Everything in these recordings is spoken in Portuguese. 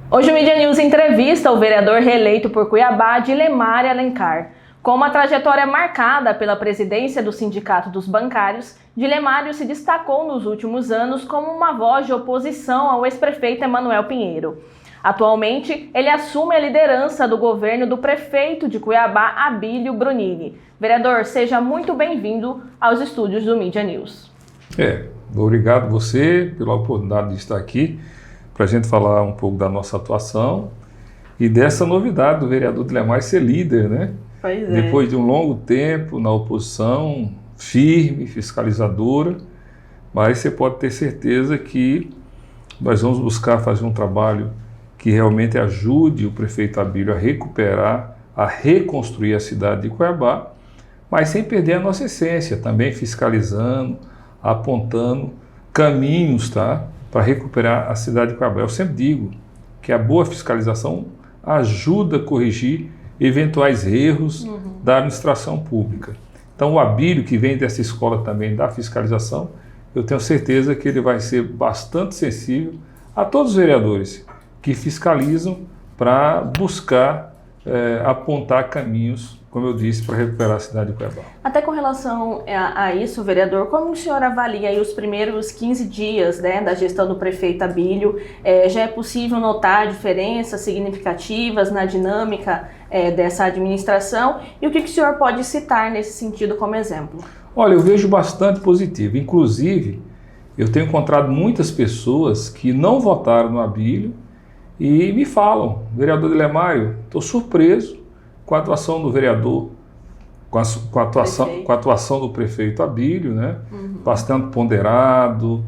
Hoje o Mídia News entrevista o vereador reeleito por Cuiabá, Dilemário Alencar. Com uma trajetória marcada pela presidência do Sindicato dos Bancários, Dilemário se destacou nos últimos anos como uma voz de oposição ao ex-prefeito Emanuel Pinheiro. Atualmente, ele assume a liderança do governo do prefeito de Cuiabá, Abílio Brunini. Vereador, seja muito bem-vindo aos estúdios do Mídia News. Obrigado você pela oportunidade de estar aqui para a gente falar um pouco da nossa atuação e dessa novidade do vereador Dilemário ser líder, né? Pois é. Depois de um longo tempo na oposição, firme, fiscalizadora, mas você pode ter certeza que nós vamos buscar fazer um trabalho que realmente ajude o prefeito Abílio a recuperar, a reconstruir a cidade de Cuiabá, mas sem perder a nossa essência, também fiscalizando, apontando caminhos, para recuperar a cidade de Cuiabá. Eu sempre digo que a boa fiscalização ajuda a corrigir eventuais erros da administração pública. Então o Abílio, que vem dessa escola também da fiscalização, eu tenho certeza que ele vai ser bastante sensível a todos os vereadores que fiscalizam para buscar apontar caminhos, como eu disse, para recuperar a cidade de Cuiabá. Até com relação a isso, vereador, como o senhor avalia aí os primeiros 15 dias, da gestão do prefeito Abílio? Já é possível notar diferenças significativas na dinâmica dessa administração? E o que o senhor pode citar nesse sentido como exemplo? Olha, eu vejo bastante positivo. Inclusive, eu tenho encontrado muitas pessoas que não votaram no Abílio e me falam: vereador Dilemário, estou surpreso com a atuação do vereador, com a atuação do prefeito Abílio, né? Bastante ponderado,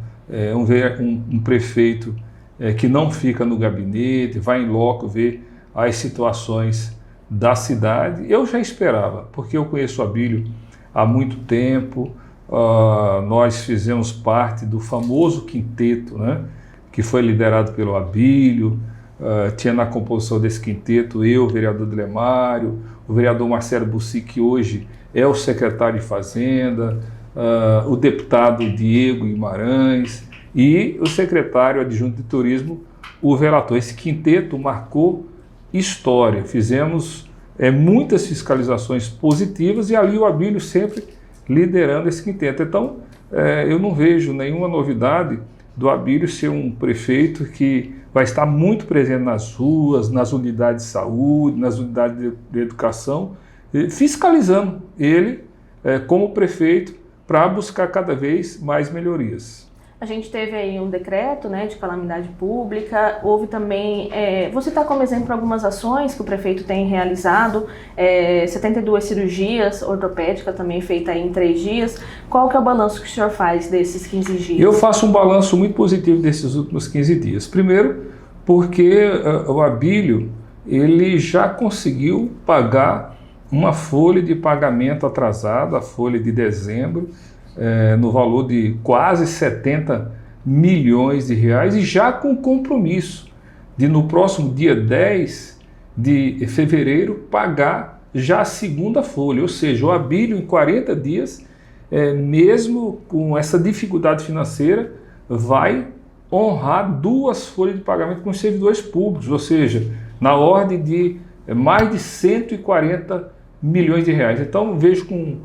um prefeito que não fica no gabinete, vai em loco ver as situações da cidade. Eu já esperava, porque eu conheço o Abílio há muito tempo, nós fizemos parte do famoso quinteto, né? Que foi liderado pelo Abílio. Tinha na composição desse quinteto eu, o vereador Dilemário, o vereador Marcelo Bussi, que hoje é o secretário de Fazenda, o deputado Diego Guimarães e o secretário adjunto de Turismo, o relator. Esse quinteto marcou história. Fizemos muitas fiscalizações positivas e ali o Abílio sempre liderando esse quinteto. Então, eu não vejo nenhuma novidade do Abílio ser um prefeito que vai estar muito presente nas ruas, nas unidades de saúde, nas unidades de educação, fiscalizando ele como prefeito para buscar cada vez mais melhorias. A gente teve aí um decreto, de calamidade pública, houve também, vou citar como exemplo algumas ações que o prefeito tem realizado, 72 cirurgias ortopédicas também feitas em 3 dias. Qual que é o balanço que o senhor faz desses 15 dias? Eu faço um balanço muito positivo desses últimos 15 dias. Primeiro, porque o Abílio ele já conseguiu pagar uma folha de pagamento atrasada, a folha de dezembro, no valor de quase 70 milhões de reais e já com compromisso de no próximo dia 10 de fevereiro pagar já a segunda folha, ou seja, o Abílio em 40 dias, mesmo com essa dificuldade financeira, vai honrar 2 folhas de pagamento com os servidores públicos, ou seja, na ordem de mais de 140 milhões de reais. Então vejo com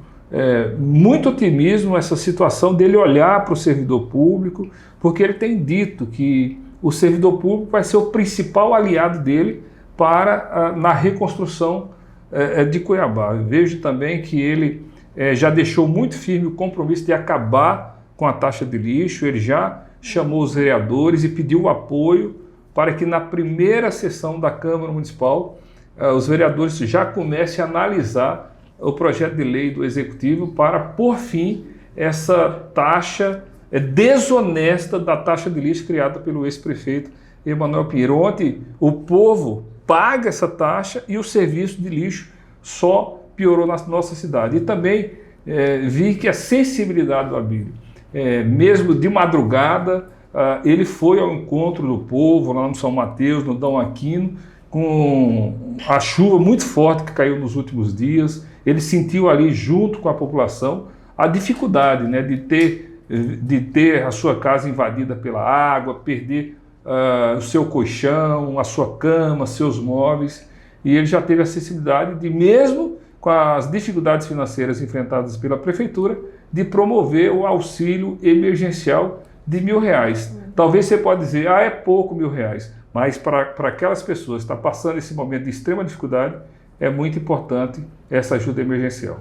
muito otimismo essa situação dele olhar para o servidor público, porque ele tem dito que o servidor público vai ser o principal aliado dele na reconstrução de Cuiabá. Eu vejo também que ele já deixou muito firme o compromisso de acabar com a taxa de lixo. Ele já chamou os vereadores e pediu o apoio para que na primeira sessão da Câmara Municipal os vereadores já comecem a analisar o projeto de lei do Executivo para pôr fim essa taxa desonesta da taxa de lixo criada pelo ex-prefeito Emanuel Pinheiro. Ontem o povo paga essa taxa e o serviço de lixo só piorou na nossa cidade. E também vi que a sensibilidade do Abílio, mesmo de madrugada, ele foi ao encontro do povo lá no São Mateus, no Dom Aquino, com a chuva muito forte que caiu nos últimos dias. Ele sentiu ali, junto com a população, a dificuldade de ter a sua casa invadida pela água, perder o seu colchão, a sua cama, seus móveis, e ele já teve a sensibilidade de, mesmo com as dificuldades financeiras enfrentadas pela prefeitura, de promover o auxílio emergencial de R$1.000. Talvez você pode dizer, é pouco R$1.000, mas para aquelas pessoas que estão passando esse momento de extrema dificuldade, é muito importante essa ajuda emergencial.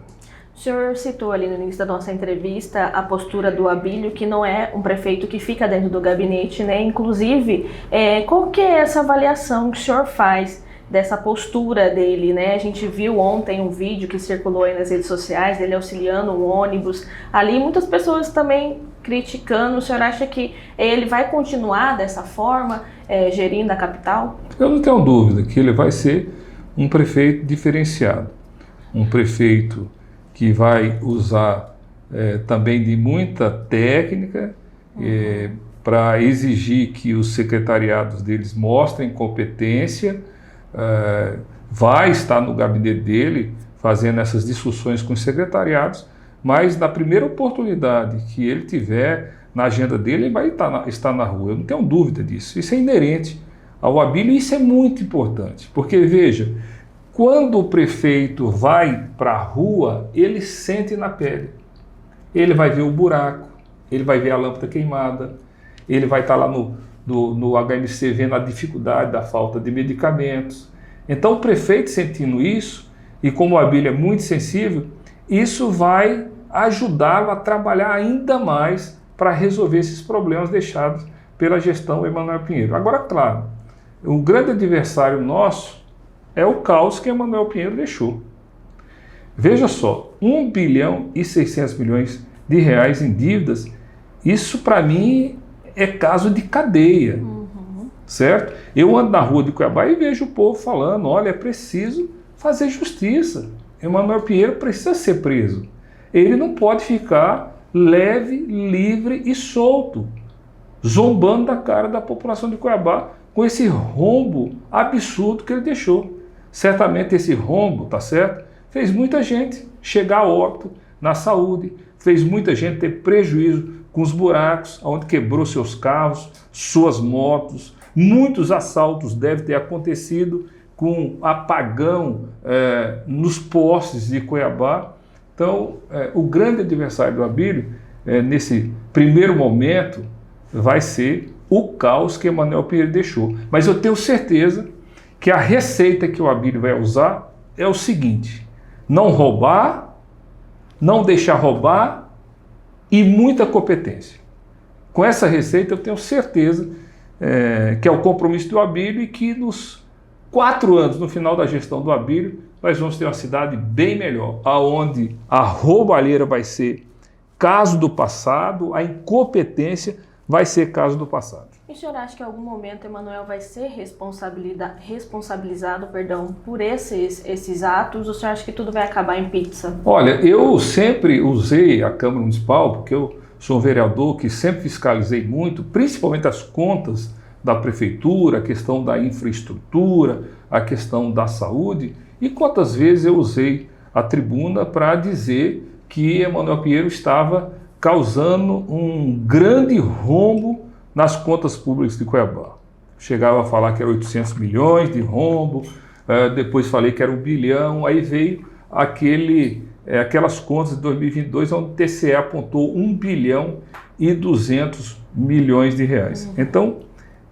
O senhor citou ali no início da nossa entrevista a postura do Abílio, que não é um prefeito que fica dentro do gabinete, né? Inclusive, qual que é essa avaliação que o senhor faz dessa postura dele, né? A gente viu ontem um vídeo que circulou aí nas redes sociais, dele auxiliando um ônibus. Ali muitas pessoas também criticando. O senhor acha que ele vai continuar dessa forma, gerindo a capital? Eu não tenho dúvida que ele vai ser um prefeito diferenciado. Um prefeito que vai usar também de muita técnica para exigir que os secretariados deles mostrem competência, vai estar no gabinete dele fazendo essas discussões com os secretariados, mas na primeira oportunidade que ele tiver na agenda dele, ele vai estar na rua. Eu não tenho dúvida disso. Isso é inerente ao Abílio e isso é muito importante, porque veja, quando o prefeito vai para a rua, ele sente na pele. Ele vai ver o buraco, ele vai ver a lâmpada queimada, ele vai estar lá no HMC vendo a dificuldade da falta de medicamentos. Então o prefeito sentindo isso, e como o Abílio é muito sensível, isso vai ajudá-lo a trabalhar ainda mais para resolver esses problemas deixados pela gestão Emanuel Pinheiro. Agora, claro, o grande adversário nosso é o caos que Emanuel Pinheiro deixou. Veja só, 1,6 bilhões de reais em dívidas, isso para mim é caso de cadeia, certo? Eu ando na rua de Cuiabá e vejo o povo falando, olha, é preciso fazer justiça. Emanuel Pinheiro precisa ser preso. Ele não pode ficar leve, livre e solto, zombando da cara da população de Cuiabá com esse rombo absurdo que ele deixou. Certamente esse rombo, tá certo? Fez muita gente chegar a óbito na saúde, fez muita gente ter prejuízo com os buracos, onde quebrou seus carros, suas motos. Muitos assaltos devem ter acontecido com apagão nos postes de Cuiabá. Então, o grande adversário do Abílio, nesse primeiro momento, vai ser o caos que Emanuel Pinheiro deixou. Mas eu tenho certeza que a receita que o Abílio vai usar é o seguinte: não roubar, não deixar roubar e muita competência. Com essa receita eu tenho certeza que é o compromisso do Abílio e que nos 4 anos, no final da gestão do Abílio, nós vamos ter uma cidade bem melhor, aonde a roubalheira vai ser caso do passado, a incompetência vai ser caso do passado. E o senhor acha que em algum momento Emanuel vai ser responsabilizado por esses atos? Ou o senhor acha que tudo vai acabar em pizza? Olha, eu sempre usei a Câmara Municipal, porque eu sou um vereador que sempre fiscalizei muito, principalmente as contas da prefeitura, a questão da infraestrutura, a questão da saúde, e quantas vezes eu usei a tribuna para dizer que Emanuel Pinheiro estava causando um grande rombo nas contas públicas de Cuiabá. Chegava a falar que era 800 milhões de rombo, depois falei que era 1 bilhão, aí veio aquelas contas de 2022, onde o TCE apontou 1 bilhão e 200 milhões de reais. Então,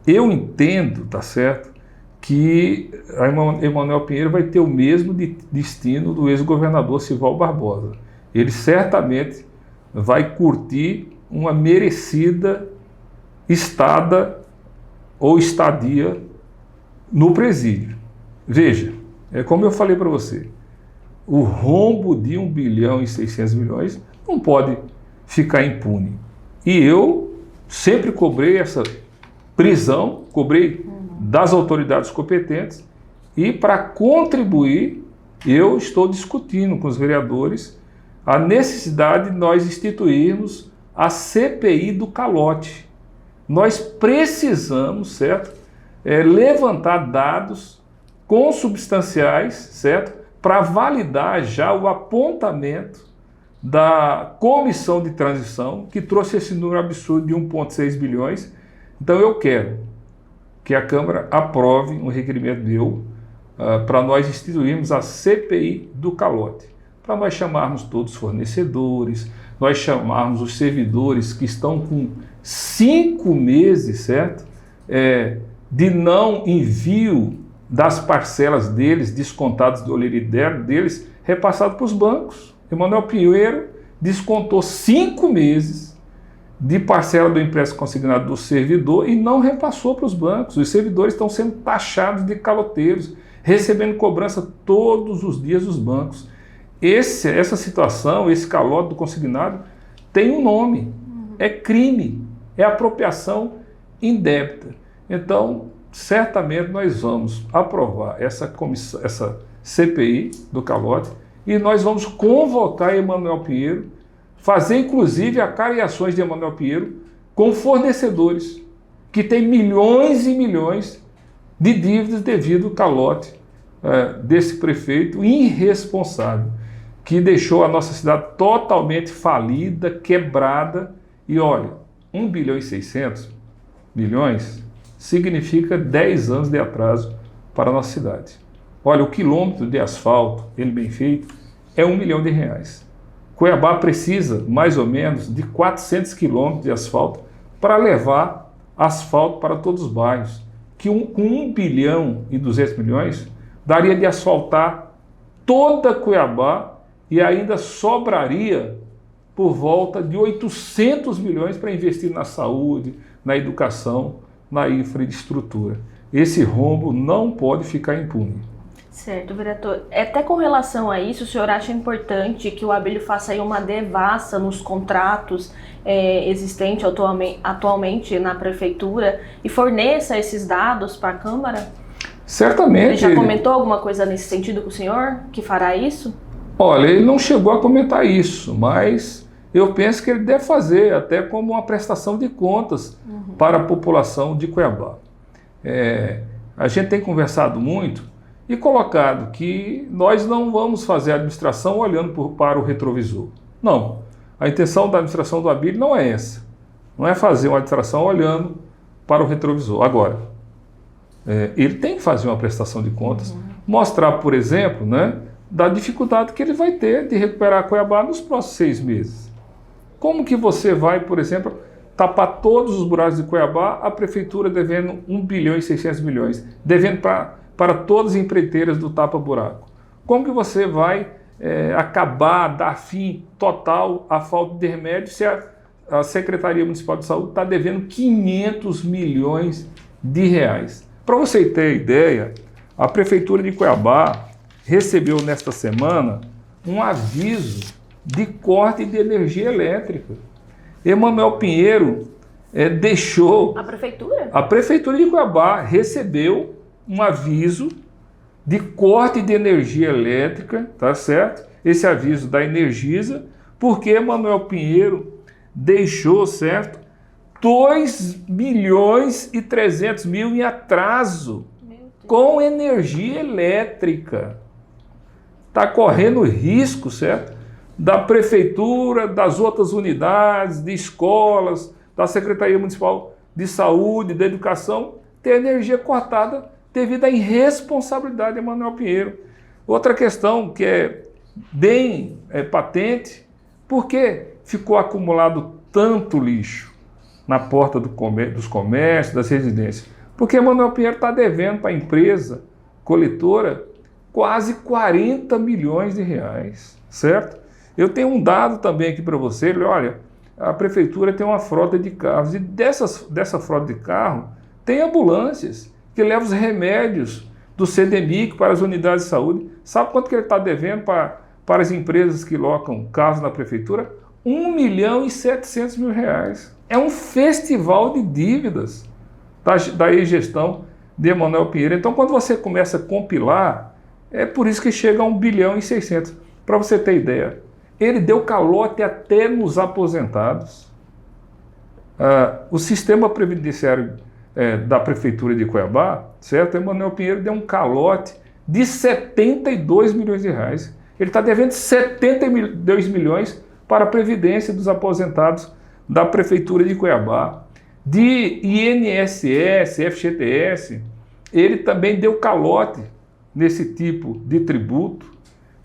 eu entendo, tá certo, que Emanuel Pinheiro vai ter o mesmo destino do ex-governador Sival Barbosa. Ele certamente vai curtir uma merecida estada ou estadia no presídio. Veja, como eu falei para você, o rombo de 1,6 bilhão não pode ficar impune. E eu sempre cobrei essa prisão, cobrei das autoridades competentes, e para contribuir, eu estou discutindo com os vereadores a necessidade de nós instituirmos a CPI do calote. Nós precisamos, certo, levantar dados consubstanciais, certo, para validar já o apontamento da comissão de transição, que trouxe esse número absurdo de 1,6 bilhões. Então eu quero que a Câmara aprove um requerimento meu para nós instituirmos a CPI do calote, para nós chamarmos todos os fornecedores, nós chamarmos os servidores que estão com 5 meses, certo? De não envio das parcelas deles, descontadas do olheridero deles, repassado para os bancos. Emanuel Pinheiro descontou 5 meses de parcela do empréstimo consignado do servidor e não repassou para os bancos. Os servidores estão sendo taxados de caloteiros, recebendo cobrança todos os dias dos bancos. Essa situação, esse calote do consignado, tem um nome, é crime, é apropriação indébita. Então, certamente nós vamos aprovar essa CPI do calote e nós vamos convocar Emanuel Pinheiro, fazer inclusive acariações de Emanuel Pinheiro com fornecedores que têm milhões e milhões de dívidas devido ao calote desse prefeito irresponsável, que deixou a nossa cidade totalmente falida, quebrada. E olha, 1 bilhão e 600 milhões significa 10 anos de atraso para a nossa cidade. Olha, o quilômetro de asfalto, ele bem feito, é R$1 milhão. Cuiabá precisa, mais ou menos, de 400 quilômetros de asfalto para levar asfalto para todos os bairros, que com 1 bilhão e 200 milhões daria de asfaltar toda Cuiabá e ainda sobraria por volta de 800 milhões para investir na saúde, na educação, na infraestrutura. Esse rombo não pode ficar impune. Certo, vereador. Até com relação a isso, o senhor acha importante que o Abílio faça aí uma devassa nos contratos existentes atualmente na prefeitura e forneça esses dados para a Câmara? Certamente. Ele já comentou alguma coisa nesse sentido com o senhor, que fará isso? Olha, ele não chegou a comentar isso, mas eu penso que ele deve fazer até como uma prestação de contas para a população de Cuiabá. A gente tem conversado muito e colocado que nós não vamos fazer a administração olhando para o retrovisor. Não, a intenção da administração do Abílio não é essa. Não é fazer uma administração olhando para o retrovisor. Agora, ele tem que fazer uma prestação de contas, mostrar, por exemplo, da dificuldade que ele vai ter de recuperar Cuiabá nos próximos 6 meses. Como que você vai, por exemplo, tapar todos os buracos de Cuiabá, a prefeitura devendo 1 bilhão e 600 milhões, devendo para todas as empreiteiras do tapa-buraco? Como que você vai acabar, dar fim total à falta de remédio se a Secretaria Municipal de Saúde está devendo 500 milhões de reais? Para você ter ideia, a Prefeitura de Cuiabá recebeu nesta semana um aviso de corte de energia elétrica. Emanuel Pinheiro deixou... A Prefeitura? A Prefeitura de Cuiabá recebeu um aviso de corte de energia elétrica, tá certo? Esse aviso da Energisa, porque Emanuel Pinheiro deixou, certo? 2 milhões e 300 mil em atraso com energia elétrica. Está correndo risco, certo? Da Prefeitura, das outras unidades, de escolas, da Secretaria Municipal de Saúde, da Educação, ter energia cortada devido à irresponsabilidade de Emanuel Pinheiro. Outra questão que é bem patente, por que ficou acumulado tanto lixo na porta dos comércios, das residências? Porque Emanuel Pinheiro está devendo para a empresa coletora quase 40 milhões de reais, certo? Eu tenho um dado também aqui para você, olha, a prefeitura tem uma frota de carros e dessa frota de carro tem ambulâncias que levam os remédios do CDMIC para as unidades de saúde. Sabe quanto que ele está devendo para as empresas que locam carros na prefeitura? 1 milhão e 700 mil reais. É um festival de dívidas da gestão de Emanuel Pinheiro. Então, quando você começa a compilar, é por isso que chega a 1 bilhão e 600. Para você ter ideia, ele deu calote até nos aposentados. O sistema previdenciário da Prefeitura de Cuiabá, certo? Emanuel Pinheiro deu um calote de 72 milhões de reais. Ele está devendo 72 milhões para a Previdência dos aposentados da Prefeitura de Cuiabá. de INSS, FGTS, ele também deu calote nesse tipo de tributo.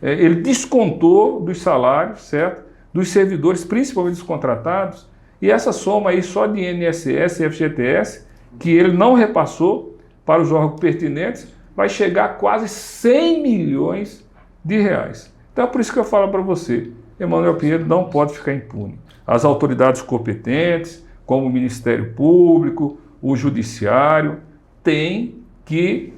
Ele descontou dos salários, certo? Dos servidores, principalmente dos contratados, e essa soma aí só de INSS e FGTS, que ele não repassou para os órgãos pertinentes, vai chegar a quase 100 milhões de reais. Então é por isso que eu falo para você, Emanuel Pinheiro não pode ficar impune. As autoridades competentes, como o Ministério Público, o Judiciário, têm que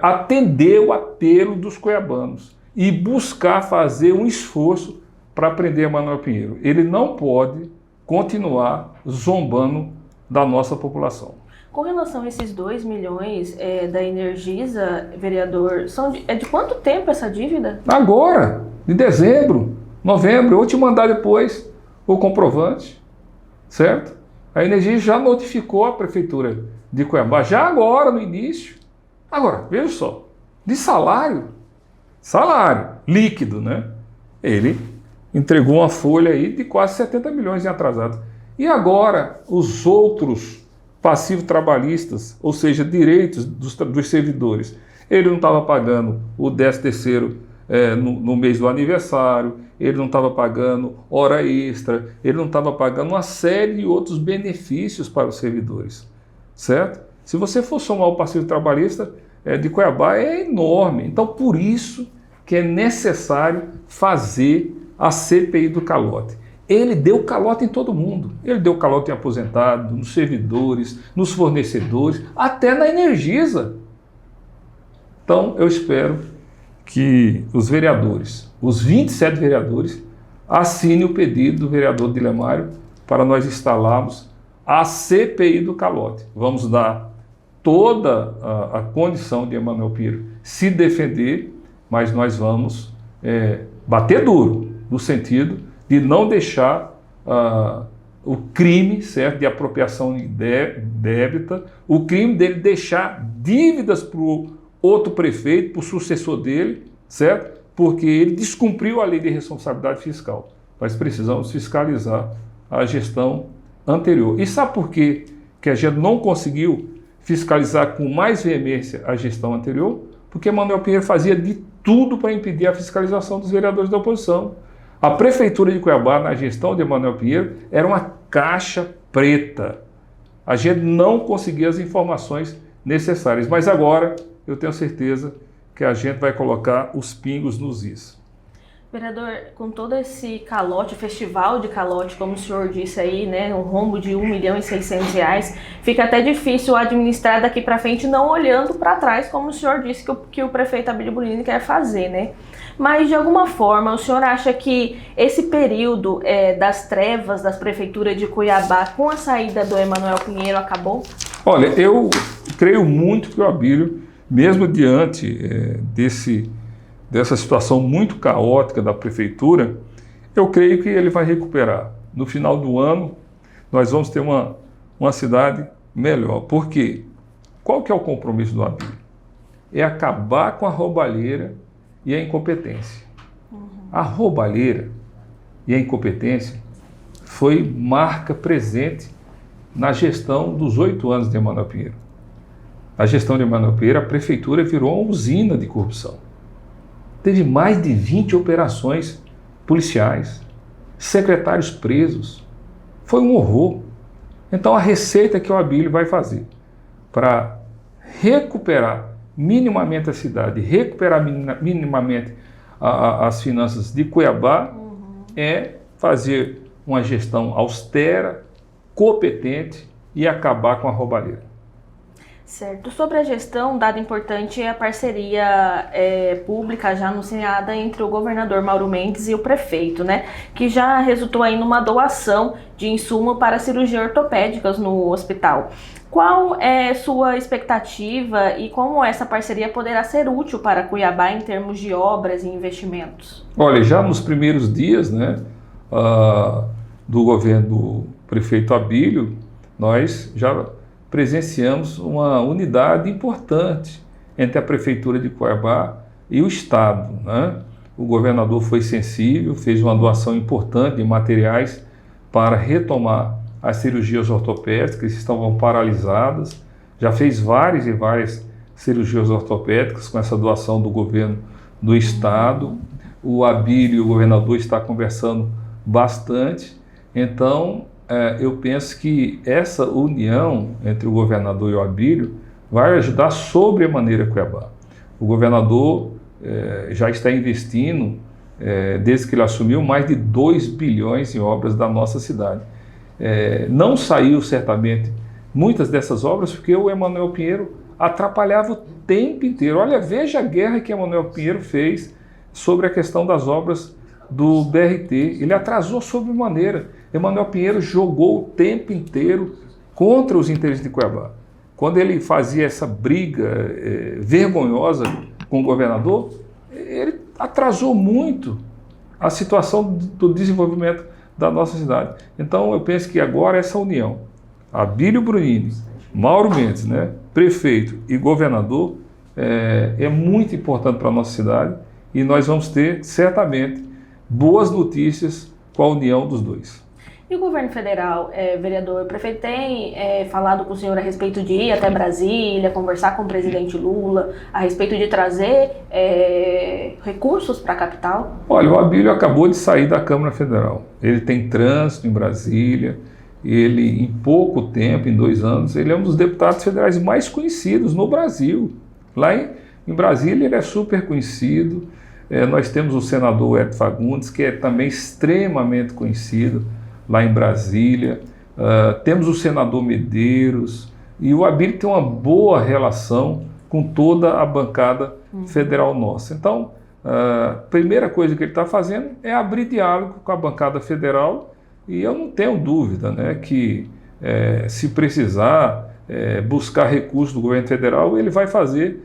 atender o apelo dos cuiabanos e buscar fazer um esforço para prender Emanuel Pinheiro. Ele não pode continuar zombando da nossa população. Com relação a esses 2 milhões da Energisa, vereador, é de quanto tempo essa dívida? Agora, de dezembro, novembro, eu vou te mandar depois o comprovante, certo? A Energisa já notificou a Prefeitura de Cuiabá, já agora, no início. Agora, veja só, de salário líquido, né? Ele entregou uma folha aí de quase 70 milhões em atrasado. E agora, os outros passivos trabalhistas, ou seja, direitos dos servidores, ele não estava pagando o 13º no mês do aniversário, ele não estava pagando hora extra, ele não estava pagando uma série de outros benefícios para os servidores, certo? Se você for somar o passivo trabalhista de Cuiabá, é enorme. Então, por isso que é necessário fazer a CPI do calote. Ele deu calote em todo mundo. Ele deu calote em aposentado, nos servidores, nos fornecedores, até na Energisa. Então, eu espero que os vereadores, os 27 vereadores, assinem o pedido do vereador Dilemário para nós instalarmos a CPI do calote. Vamos dar toda a condição de Emanuel Pinheiro se defender, mas nós vamos bater duro, no sentido de não deixar o crime, certo, de apropriação débita, o crime dele deixar dívidas para o outro prefeito, para o sucessor dele, certo? Porque ele descumpriu a lei de responsabilidade fiscal. Nós precisamos fiscalizar a gestão anterior. E sabe por quê que a gente não conseguiu fiscalizar com mais veemência a gestão anterior? Porque Emanuel Pinheiro fazia de tudo para impedir a fiscalização dos vereadores da oposição. A Prefeitura de Cuiabá, na gestão de Emanuel Pinheiro, era uma caixa preta. A gente não conseguia as informações necessárias. Mas agora, eu tenho certeza que a gente vai colocar os pingos nos is. Vereador, com todo esse calote, festival de calote, como o senhor disse aí, né, um rombo de R$1.600.000, fica até difícil administrar daqui para frente, não olhando para trás, como o senhor disse que o prefeito Abílio Bonino quer fazer, né? Mas, de alguma forma, o senhor acha que esse período das trevas das prefeituras de Cuiabá, com a saída do Emanuel Pinheiro, acabou? Olha, eu creio muito que o Abílio, mesmo diante dessa situação muito caótica da prefeitura, eu creio que ele vai recuperar. No final do ano, nós vamos ter uma cidade melhor. Por quê? Qual que é o compromisso do Abílio? É acabar com a roubalheira e a incompetência. A roubalheira e a incompetência foi marca presente na gestão dos 8 anos de Emanuel Pinheiro. Na gestão de Emanuel Pinheiro, a prefeitura virou uma usina de corrupção. Teve mais de 20 operações policiais, secretários presos. Foi um horror. Então a receita que o Abílio vai fazer para recuperar minimamente a cidade, recuperar minimamente as finanças de Cuiabá, é fazer uma gestão austera, competente e acabar com a roubalheira. Certo. Sobre a gestão, dado importante é a parceria pública já anunciada entre o governador Mauro Mendes e o prefeito, né? Que já resultou aí numa doação de insumo para cirurgias ortopédicas no hospital. Qual é sua expectativa e como essa parceria poderá ser útil para Cuiabá em termos de obras e investimentos? Olha, já nos primeiros dias, né, do governo do prefeito Abílio, nós já presenciamos uma unidade importante entre a Prefeitura de Cuiabá e o Estado, né? O governador foi sensível, fez uma doação importante de materiais para retomar as cirurgias ortopédicas que estavam paralisadas, já fez várias e várias cirurgias ortopédicas com essa doação do governo do estado. O Abílio e o governador estão conversando bastante, então eu penso que essa união entre o governador e o Abílio vai ajudar sobremaneira Cuiabá. O governador já está investindo, desde que ele assumiu, mais de 2 bilhões em obras da nossa cidade. Não saiu certamente muitas dessas obras porque o Emanuel Pinheiro atrapalhava o tempo inteiro. Olha, veja a guerra que Emanuel Pinheiro fez sobre a questão das obras do BRT. Ele atrasou sobremaneira. Emanuel Pinheiro jogou o tempo inteiro contra os interesses de Cuiabá. Quando ele fazia essa briga vergonhosa com o governador, ele atrasou muito a situação do desenvolvimento da nossa cidade. Então eu penso que agora essa união, Abílio Brunini, Mauro Mendes, né, prefeito e governador, é muito importante para a nossa cidade e nós vamos ter certamente boas notícias com a união dos dois. E o governo federal, vereador, o prefeito tem falado com o senhor a respeito de ir até Brasília, conversar com o presidente Lula, a respeito de trazer recursos para a capital? Olha, o Abílio acabou de sair da Câmara Federal. Ele tem trânsito em Brasília, ele em pouco tempo, em 2 anos, ele é um dos deputados federais mais conhecidos no Brasil. Lá em Brasília ele é super conhecido. Nós temos o senador Hélio Fagundes, que é também extremamente conhecido lá em Brasília, temos o senador Medeiros, e o Abílio tem uma boa relação com toda a bancada federal nossa. Então, a primeira coisa que ele está fazendo é abrir diálogo com a bancada federal, e eu não tenho dúvida, né, que se precisar buscar recursos do governo federal, ele vai fazer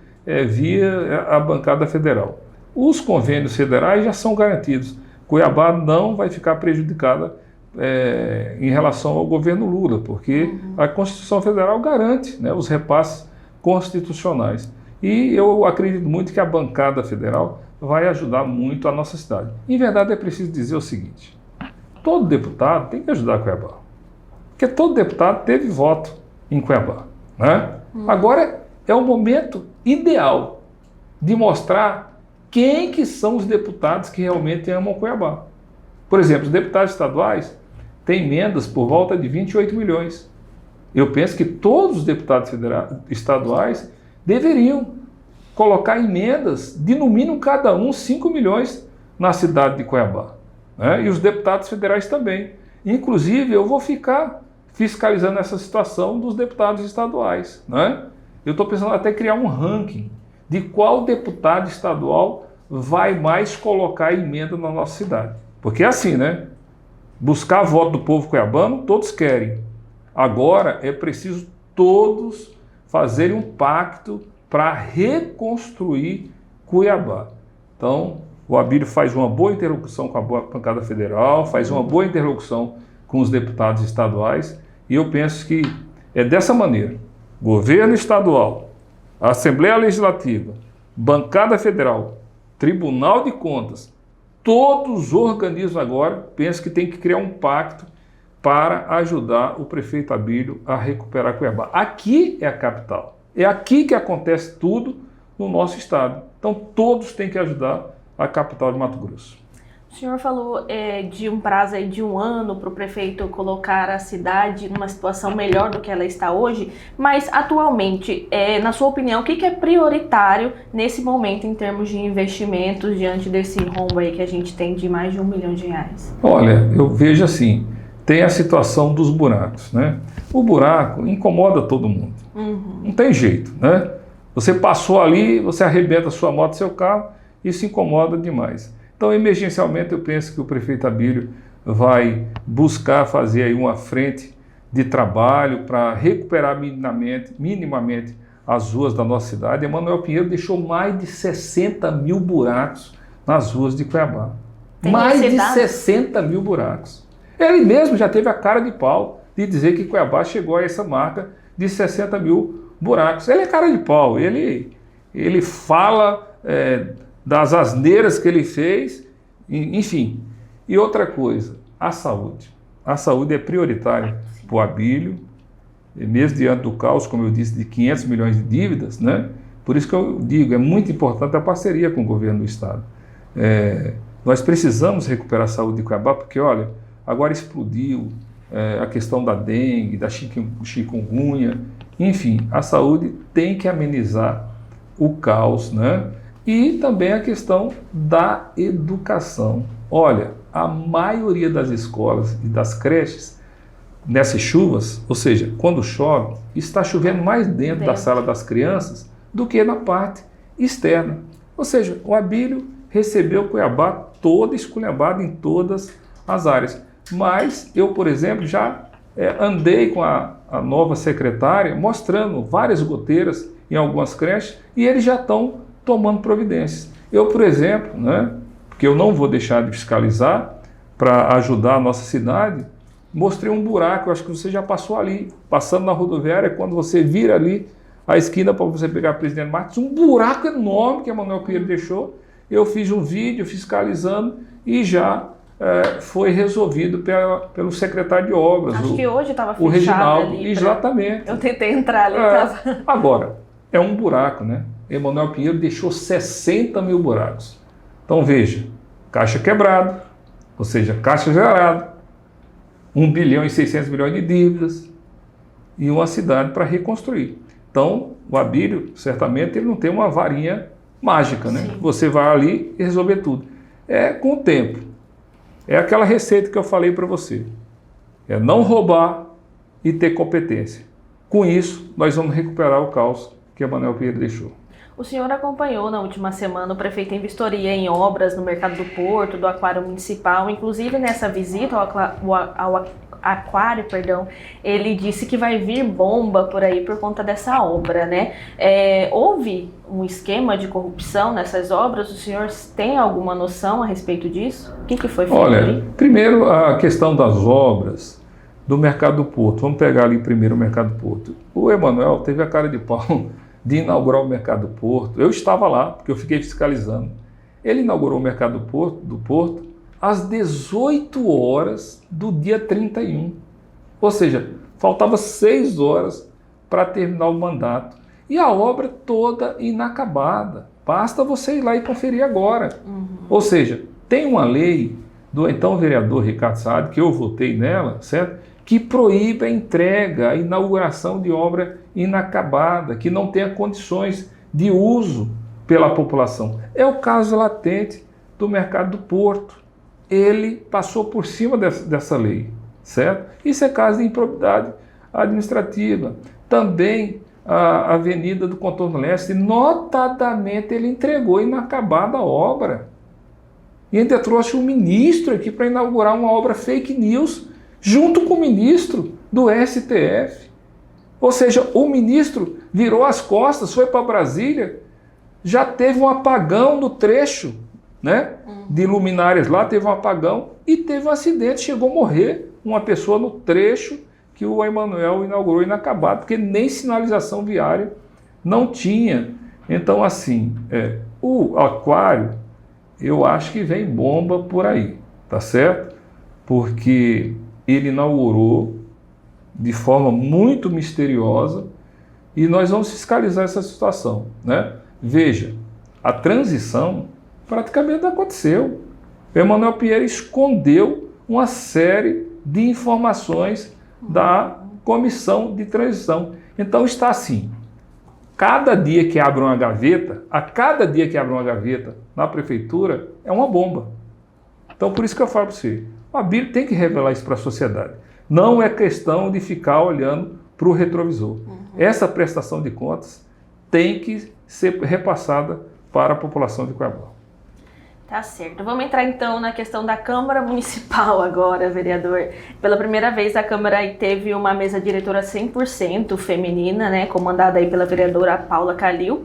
via a bancada federal. Os convênios federais já são garantidos. Cuiabá não vai ficar prejudicada em relação ao governo Lula, porque a Constituição Federal garante, né, os repasses constitucionais. E eu acredito muito que a bancada federal vai ajudar muito a nossa cidade. Em verdade, é preciso dizer o seguinte: todo deputado tem que ajudar Cuiabá, porque todo deputado teve voto em Cuiabá, né? Agora é o momento ideal de mostrar quem que são os deputados que realmente amam Cuiabá. Por exemplo, os deputados estaduais têm emendas por volta de 28 milhões. Eu penso que todos os deputados estaduais deveriam colocar emendas de, no mínimo, cada um 5 milhões na cidade de Cuiabá, né? E os deputados federais também. Inclusive, eu vou ficar fiscalizando essa situação dos deputados estaduais, né? Eu estou pensando até criar um ranking de qual deputado estadual vai mais colocar emenda na nossa cidade. Porque é assim, né? Buscar voto do povo cuiabano, todos querem. Agora é preciso todos fazerem um pacto para reconstruir Cuiabá. Então, o Abílio faz uma boa interlocução com a bancada federal, faz uma boa interlocução com os deputados estaduais, e eu penso que é dessa maneira: governo estadual, Assembleia Legislativa, bancada federal, Tribunal de Contas, todos os organismos agora pensam que tem que criar um pacto para ajudar o prefeito Abílio a recuperar Cuiabá. Aqui é a capital, é aqui que acontece tudo no nosso estado. Então todos têm que ajudar a capital de Mato Grosso. O senhor falou de um prazo aí de 1 ano para o prefeito colocar a cidade numa situação melhor do que ela está hoje, mas atualmente, na sua opinião, o que é prioritário nesse momento em termos de investimentos diante desse rombo aí que a gente tem de mais de R$1 milhão? Olha, eu vejo assim, tem a situação dos buracos, né? O buraco incomoda todo mundo, não tem jeito, né? Você passou ali, você arrebenta a sua moto, seu carro, isso incomoda demais. Então, emergencialmente, eu penso que o prefeito Abílio vai buscar fazer aí uma frente de trabalho para recuperar minimamente as ruas da nossa cidade. Emanuel Pinheiro deixou mais de 60 mil buracos nas ruas de Cuiabá. Mais de 60 mil buracos. Ele mesmo já teve a cara de pau de dizer que Cuiabá chegou a essa marca de 60 mil buracos. Ele é cara de pau, ele fala das asneiras que ele fez, enfim. E outra coisa, a saúde. A saúde é prioritária para o Abílio, e mesmo diante do caos, como eu disse, de 500 milhões de dívidas, né? Por isso que eu digo, é muito importante a parceria com o governo do Estado. Nós precisamos recuperar a saúde de Cuiabá, porque, olha, agora explodiu a questão da dengue, da chikungunya, enfim, a saúde tem que amenizar o caos, né? E também a questão da educação. Olha, a maioria das escolas e das creches, nessas chuvas, ou seja, quando chove, está chovendo mais dentro da sala das crianças do que na parte externa. Ou seja, o Abílio recebeu Cuiabá toda esculhambada em todas as áreas. Mas eu, por exemplo, já andei com a nova secretária mostrando várias goteiras em algumas creches e eles já estão tomando providências. Eu, por exemplo, né, porque eu não vou deixar de fiscalizar para ajudar a nossa cidade, mostrei um buraco, eu acho que você já passou ali, passando na rodoviária, quando você vira ali a esquina para você pegar a Presidente Martins, um buraco enorme que a Manuel Pinheiro deixou. Eu fiz um vídeo fiscalizando e já foi resolvido pelo secretário de obras. Acho que hoje estava fechado o Reginaldo, ali. Exatamente. Eu tentei entrar ali. Agora, é um buraco, né? Emanuel Pinheiro deixou 60 mil buracos. Então veja, caixa quebrado, ou seja, caixa zerado, 1 bilhão e 600 milhões de dívidas e uma cidade para reconstruir. Então, o Abílio, certamente, ele não tem uma varinha mágica, né? Sim. Você vai ali e resolver tudo. É com o tempo. É aquela receita que eu falei para você. É não roubar e ter competência. Com isso, nós vamos recuperar o caos que Emanuel Pinheiro deixou. O senhor acompanhou na última semana o prefeito em vistoria em obras no Mercado do Porto, do Aquário Municipal. Inclusive, nessa visita ao aquário, ele disse que vai vir bomba por aí por conta dessa obra, né? Houve um esquema de corrupção nessas obras? O senhor tem alguma noção a respeito disso? O que foi feito ali? Primeiro a questão das obras do Mercado do Porto. Vamos pegar ali primeiro o Mercado do Porto. O Emanuel teve a cara de pau de inaugurar o Mercado do Porto. Eu estava lá, porque eu fiquei fiscalizando. Ele inaugurou o Mercado do Porto às 18 horas do dia 31. Ou seja, faltava 6 horas para terminar o mandato. E a obra toda inacabada. Basta você ir lá e conferir agora. Ou seja, tem uma lei do então vereador Ricardo Saad, que eu votei nela, certo? Que proíbe a entrega, a inauguração de obra inacabada, que não tenha condições de uso pela população. É o caso latente do Mercado do Porto. Ele passou por cima dessa lei, certo? Isso é caso de improbidade administrativa. Também a Avenida do Contorno Leste, notadamente ele entregou inacabada a obra. E ainda trouxe um ministro aqui para inaugurar uma obra fake news, junto com o ministro do STF. Ou seja, o ministro virou as costas, foi para Brasília, já teve um apagão no trecho, né, de luminárias lá, teve um apagão e teve um acidente, chegou a morrer uma pessoa no trecho que o Emanuel inaugurou inacabado, porque nem sinalização viária não tinha. Então, assim, o aquário, eu acho que vem bomba por aí, tá certo? Porque ele inaugurou de forma muito misteriosa e nós vamos fiscalizar essa situação, né? Veja, a transição praticamente aconteceu. O Emanuel Pinheiro escondeu uma série de informações da comissão de transição. Então está assim, cada dia que abre uma gaveta, a cada dia que abre uma gaveta na prefeitura, é uma bomba. Então por isso que eu falo para você, o Abílio tem que revelar isso para a sociedade. Não é questão de ficar olhando para o retrovisor. Essa prestação de contas tem que ser repassada para a população de Cuiabá. Tá certo. Vamos entrar então na questão da Câmara Municipal agora, vereador. Pela primeira vez a Câmara aí teve uma mesa diretora 100% feminina, né, comandada aí pela vereadora Paula Calil.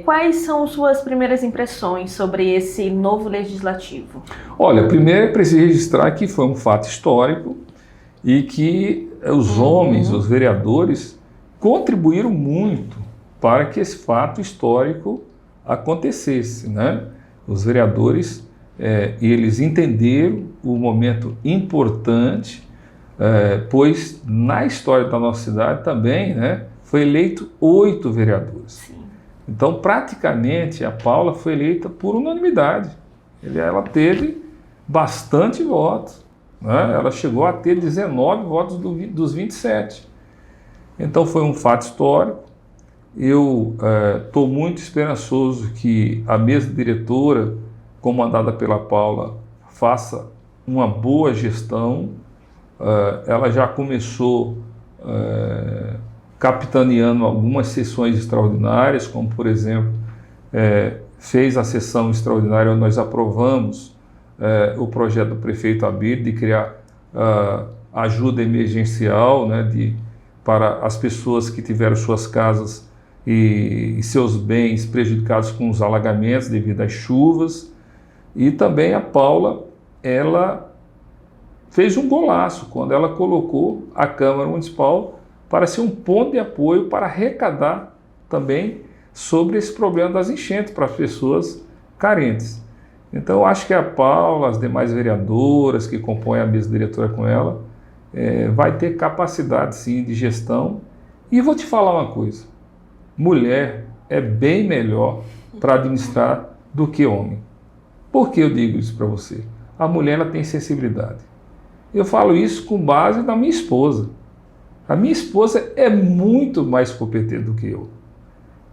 Quais são suas primeiras impressões sobre esse novo legislativo? Olha, primeiro é preciso registrar que foi um fato histórico e que os homens, os vereadores, contribuíram muito para que esse fato histórico acontecesse, né? Os vereadores, eles entenderam o momento importante pois na história da nossa cidade também, né, foi eleito 8 vereadores. Sim. Então, praticamente, a Paula foi eleita por unanimidade. Ela teve bastante votos, né? Ela chegou a ter 19 votos dos 27. Então, foi um fato histórico. Eu estou muito esperançoso que a mesa diretora, comandada pela Paula, faça uma boa gestão. Ela já começou capitaneando algumas sessões extraordinárias, como, por exemplo, fez a sessão extraordinária onde nós aprovamos o projeto do prefeito Abílio de criar ajuda emergencial, né, para as pessoas que tiveram suas casas e seus bens prejudicados com os alagamentos devido às chuvas. E também a Paula, ela fez um golaço quando ela colocou a Câmara Municipal para ser um ponto de apoio para arrecadar também sobre esse problema das enchentes para as pessoas carentes. Então, eu acho que a Paula, as demais vereadoras que compõem a mesa diretora com ela, vai ter capacidade, sim, de gestão. E vou te falar uma coisa, mulher é bem melhor para administrar do que homem. Por que eu digo isso para você? A mulher, ela tem sensibilidade. Eu falo isso com base na minha esposa. A minha esposa é muito mais competente do que eu.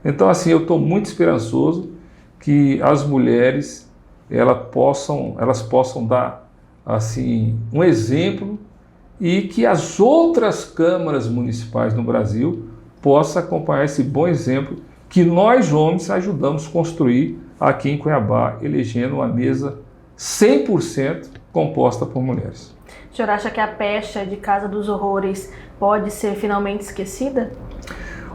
Então, assim, eu estou muito esperançoso que as mulheres elas possam dar, assim, um exemplo e que as outras câmaras municipais no Brasil possam acompanhar esse bom exemplo que nós, homens, ajudamos a construir aqui em Cuiabá, elegendo uma mesa 100% composta por mulheres. O senhor acha que a pecha de Casa dos Horrores pode ser finalmente esquecida?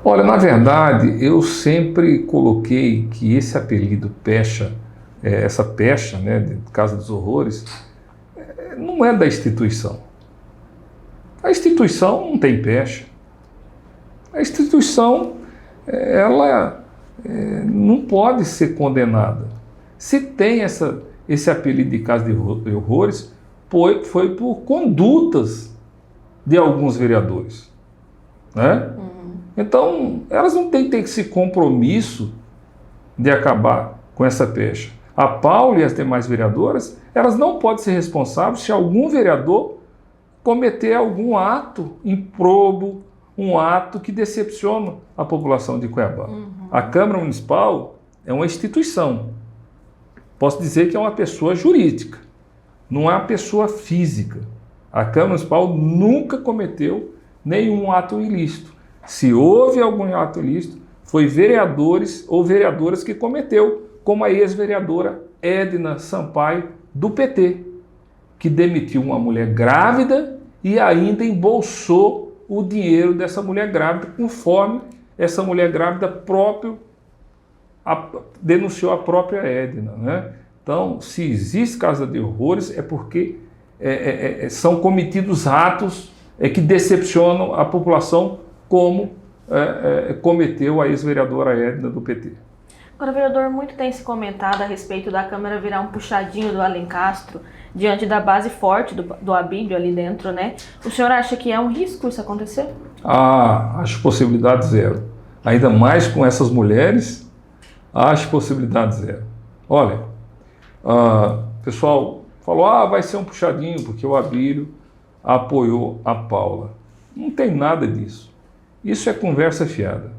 Olha, na verdade, eu sempre coloquei que esse apelido pecha, essa pecha, né, de Casa dos Horrores, não é da instituição. A instituição não tem pecha. A instituição, ela não pode ser condenada. Se tem esse apelido de Casa de Horrores, foi por condutas de alguns vereadores, né? Então, elas não têm que ter esse compromisso de acabar com essa pecha. A Paula e as demais vereadoras, elas não podem ser responsáveis se algum vereador cometer algum ato improbo, um ato que decepciona a população de Cuiabá. A Câmara Municipal é uma instituição. Posso dizer que é uma pessoa jurídica, não é uma pessoa física. A Câmara Municipal nunca cometeu nenhum ato ilícito. Se houve algum ato ilícito, foi vereadores ou vereadoras que cometeu, como a ex-vereadora Edna Sampaio, do PT, que demitiu uma mulher grávida e ainda embolsou o dinheiro dessa mulher grávida, conforme essa mulher grávida denunciou a própria Edna, né? Então, se existe Casa de Horrores, é porque são cometidos atos que decepcionam a população, como cometeu a ex-vereadora Edna do PT. Agora, vereador, muito tem se comentado a respeito da Câmara virar um puxadinho do Alencastro, diante da base forte do Abílio ali dentro, né? O senhor acha que é um risco isso acontecer? Acho possibilidade zero. Ainda mais com essas mulheres, acho possibilidade zero. Olha, o pessoal falou, vai ser um puxadinho porque o Abílio apoiou a Paula. Não tem nada disso. Isso é conversa fiada.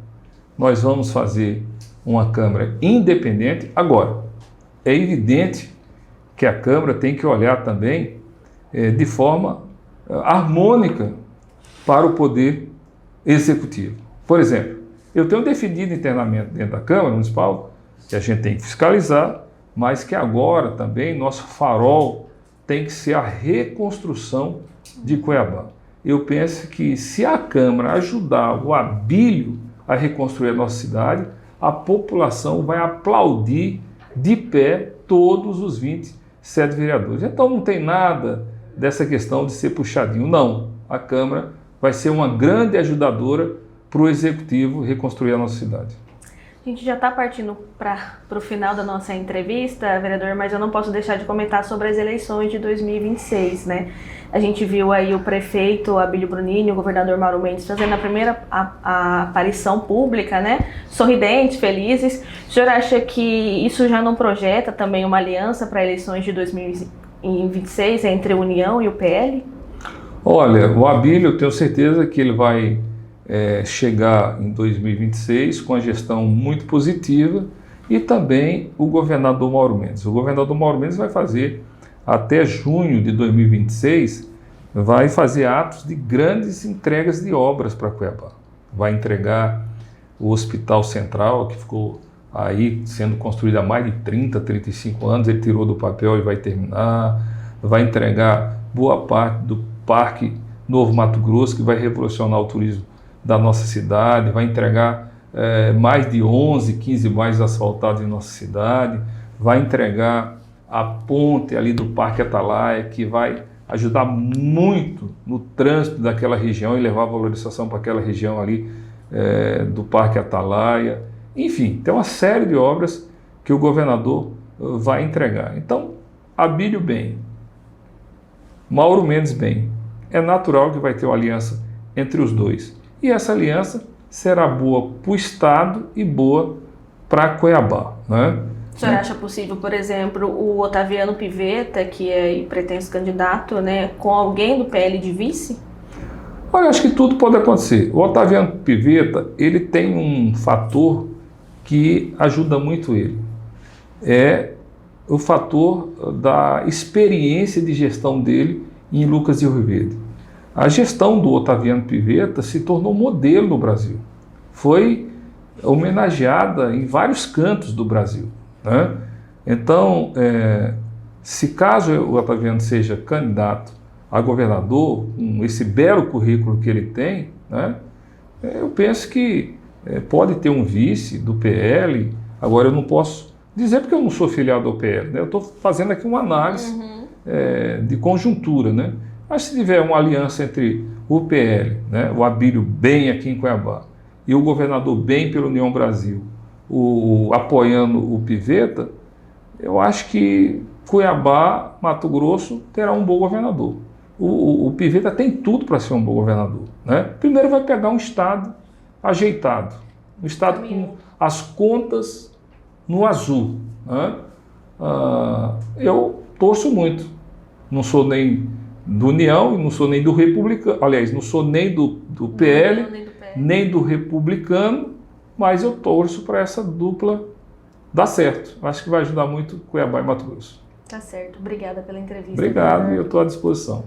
Nós vamos fazer uma Câmara independente. Agora, é evidente que a Câmara tem que olhar também de forma harmônica para o Poder Executivo. Por exemplo, eu tenho defendido internamente dentro da Câmara Municipal que a gente tem que fiscalizar, mas que agora também nosso farol tem que ser a reconstrução de Cuiabá. Eu penso que se a Câmara ajudar o Abílio a reconstruir a nossa cidade, a população vai aplaudir de pé todos os 27 vereadores. Então não tem nada dessa questão de ser puxadinho, não. A Câmara vai ser uma grande ajudadora para o Executivo reconstruir a nossa cidade. A gente já está partindo para o final da nossa entrevista, vereador, mas eu não posso deixar de comentar sobre as eleições de 2026, né? A gente viu aí o prefeito Abílio Brunini, o governador Mauro Mendes fazendo a primeira a aparição pública, né? Sorridentes, felizes. O senhor acha que isso já não projeta também uma aliança para eleições de 2026 entre a União e o PL? Olha, o Abílio, eu tenho certeza que ele vai chegar em 2026 com a gestão muito positiva, e também o governador Mauro Mendes. O governador Mauro Mendes vai fazer, até junho de 2026, vai fazer atos de grandes entregas de obras para Cuiabá. Vai entregar o Hospital Central, que ficou aí sendo construído há mais de 30, 35 anos, ele tirou do papel e vai terminar. Vai entregar boa parte do Parque Novo Mato Grosso, que vai revolucionar o turismo da nossa cidade, vai entregar mais de 11, 15 bairros asfaltados em nossa cidade, vai entregar a ponte ali do Parque Atalaia, que vai ajudar muito no trânsito daquela região e levar valorização para aquela região ali do Parque Atalaia. Enfim, tem uma série de obras que o governador vai entregar. Então, Abílio bem, Mauro Mendes bem, é natural que vai ter uma aliança entre os dois. E essa aliança será boa para o Estado e boa para Cuiabá, né? O senhor acha possível, por exemplo, o Otaviano Pivetta, que é pretenso candidato, né, com alguém do PL de vice? Olha, acho que tudo pode acontecer. O Otaviano Pivetta, ele tem um fator que ajuda muito ele. É o fator da experiência de gestão dele em Lucas do Rio Verde. A gestão do Otaviano Pivetta se tornou modelo no Brasil. Foi homenageada em vários cantos do Brasil, né? Então, se caso o Otaviano seja candidato a governador, com esse belo currículo que ele tem, né, eu penso que pode ter um vice do PL. Agora, eu não posso dizer porque eu não sou filiado ao PL, né? Eu estou fazendo aqui uma análise de conjuntura, né? Mas se tiver uma aliança entre o PL, né, o Abílio bem aqui em Cuiabá, e o governador bem pela União Brasil, apoiando o Pivetta, eu acho que Cuiabá, Mato Grosso, terá um bom governador. O Pivetta tem tudo para ser um bom governador, né? Primeiro vai pegar um estado ajeitado, um estado com as contas no azul, né? Eu torço muito, não sou nem do União e não sou nem do Republicano, aliás, não sou nem do PL, nem do Republicano, mas eu torço para essa dupla dar certo. Acho que vai ajudar muito Cuiabá e Mato Grosso. Tá certo. Obrigada pela entrevista. Obrigado, e eu estou à disposição.